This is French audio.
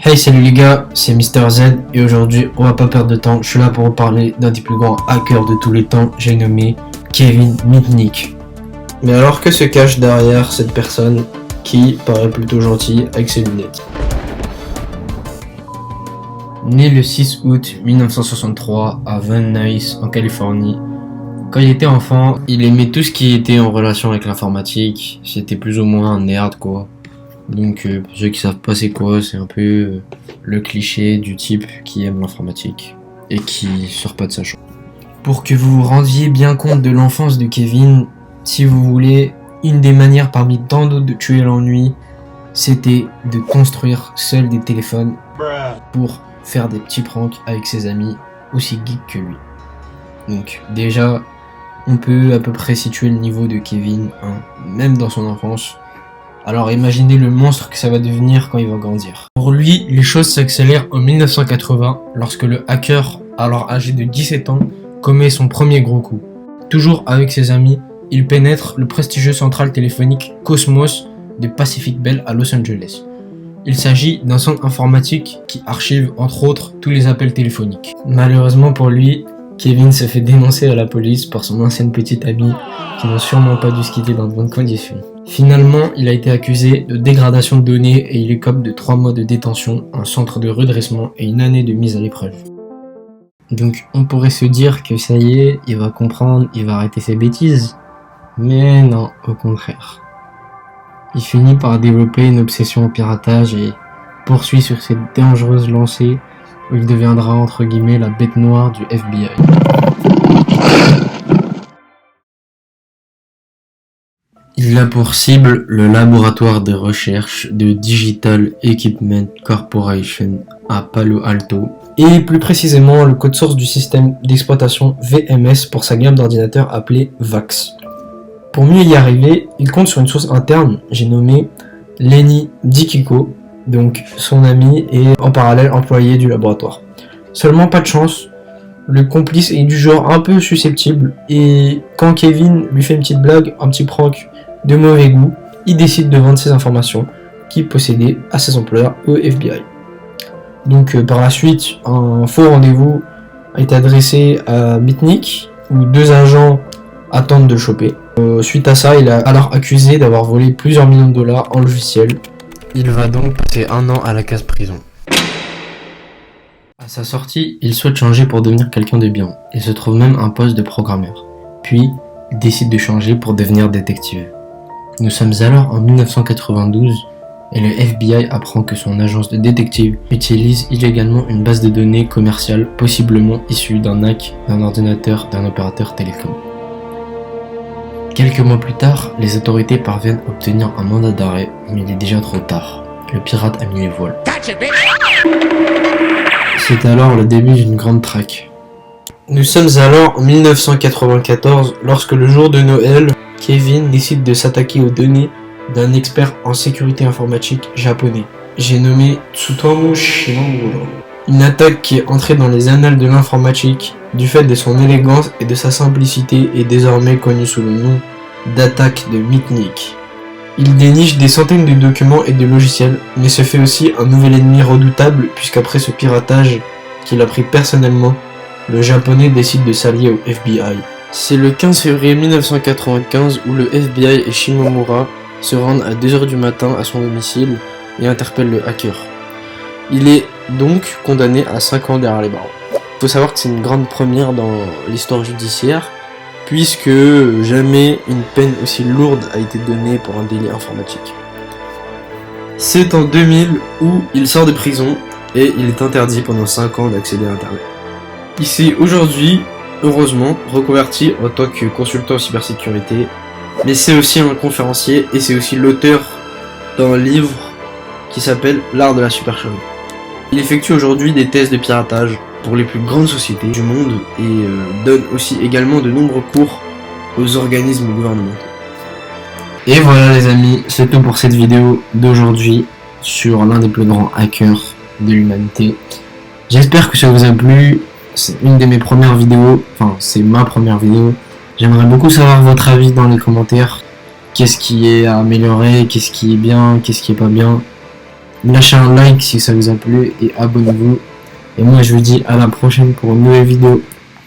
Hey, salut les gars, c'est Mister Z et aujourd'hui on va pas perdre de temps, je suis là pour vous parler d'un des plus grands hackers de tous les temps, j'ai nommé Kevin Mitnick. Mais alors que se cache derrière cette personne qui paraît plutôt gentille avec ses lunettes? Né le 6 août 1963 à Van Nuys en Californie. Quand il était enfant, il aimait tout ce qui était en relation avec l'informatique, c'était plus ou moins un nerd quoi. Donc pour ceux qui savent pas c'est quoi, c'est un peu le cliché du type qui aime l'informatique et qui sort pas de sa chambre. Pour que vous vous rendiez bien compte de l'enfance de Kevin, si vous voulez, une des manières parmi tant d'autres de tuer l'ennui, c'était de construire seul des téléphones pour faire des petits pranks avec ses amis aussi geeks que lui. Donc déjà, on peut à peu près situer le niveau de Kevin, même dans son enfance. Alors imaginez le monstre que ça va devenir quand il va grandir. Pour lui, les choses s'accélèrent en 1980 lorsque le hacker, alors âgé de 17 ans, commet son premier gros coup. Toujours avec ses amis, il pénètre le prestigieux central téléphonique Cosmos de Pacific Bell à Los Angeles. Il s'agit d'un centre informatique qui archive entre autres tous les appels téléphoniques. Malheureusement pour lui, Kevin se fait dénoncer à la police par son ancienne petite amie qui n'ont sûrement pas dû se quitter dans de bonnes conditions. Finalement, il a été accusé de dégradation de données et il écope de 3 mois de détention, un centre de redressement et une année de mise à l'épreuve. Donc on pourrait se dire que ça y est, il va comprendre, il va arrêter ses bêtises. Mais non, au contraire. Il finit par développer une obsession au piratage et poursuit sur cette dangereuse lancée où il deviendra entre guillemets la bête noire du FBI. Il a pour cible le laboratoire de recherche de Digital Equipment Corporation à Palo Alto et plus précisément le code source du système d'exploitation VMS pour sa gamme d'ordinateurs appelée VAX. Pour mieux y arriver, il compte sur une source interne, j'ai nommé Lenny Dikiko, donc son ami et en parallèle employé du laboratoire. Seulement pas de chance, le complice est du genre un peu susceptible et quand Kevin lui fait une petite blague, un petit prank de mauvais goût, il décide de vendre ses informations qu'il possédait à ses employeurs au FBI. Donc par la suite, un faux rendez-vous a été adressé à Mitnick où 2 agents attendent de le choper. Suite à ça, il est alors accusé d'avoir volé plusieurs millions de dollars en logiciel. Il va donc passer 1 an à la case prison. À sa sortie, il souhaite changer pour devenir quelqu'un de bien. Il se trouve même un poste de programmeur. Puis, il décide de changer pour devenir détective. Nous sommes alors en 1992 et le FBI apprend que son agence de détective utilise illégalement une base de données commerciale possiblement issue d'un hack d'un ordinateur d'un opérateur télécom. Quelques mois plus tard, les autorités parviennent à obtenir un mandat d'arrêt, mais il est déjà trop tard. Le pirate a mis les voiles. C'est alors le début d'une grande traque. Nous sommes alors en 1994 lorsque le jour de Noël, Kevin décide de s'attaquer aux données d'un expert en sécurité informatique japonais. J'ai nommé Tsutomu Shimomura. Une attaque qui est entrée dans les annales de l'informatique du fait de son élégance et de sa simplicité est désormais connue sous le nom d'attaque de Mitnick. Il déniche des centaines de documents et de logiciels, mais se fait aussi un nouvel ennemi redoutable puisqu'après ce piratage qu'il a pris personnellement, le japonais décide de s'allier au FBI. C'est le 15 février 1995 où le FBI et Shimomura se rendent à 2h du matin à son domicile et interpellent le hacker. Il est donc condamné à 5 ans derrière les barreaux. Il faut savoir que c'est une grande première dans l'histoire judiciaire, puisque jamais une peine aussi lourde a été donnée pour un délit informatique. C'est en 2000 où il sort de prison et il est interdit pendant 5 ans d'accéder à Internet. Il s'est aujourd'hui, heureusement, reconverti en tant que consultant en cybersécurité, mais c'est aussi un conférencier et c'est aussi l'auteur d'un livre qui s'appelle L'art de la supercherie. Il effectue aujourd'hui des tests de piratage pour les plus grandes sociétés du monde et donne aussi également de nombreux cours aux organismes gouvernementaux. Et voilà les amis, c'est tout pour cette vidéo d'aujourd'hui sur l'un des plus grands hackers de l'humanité. J'espère que ça vous a plu, c'est une de mes premières vidéos, enfin c'est ma première vidéo. J'aimerais beaucoup savoir votre avis dans les commentaires. Qu'est-ce qui est à améliorer, qu'est-ce qui est bien, qu'est-ce qui est pas bien. lâchez un like si ça vous a plu et abonnez-vous. Et moi je vous dis à la prochaine pour une nouvelle vidéo.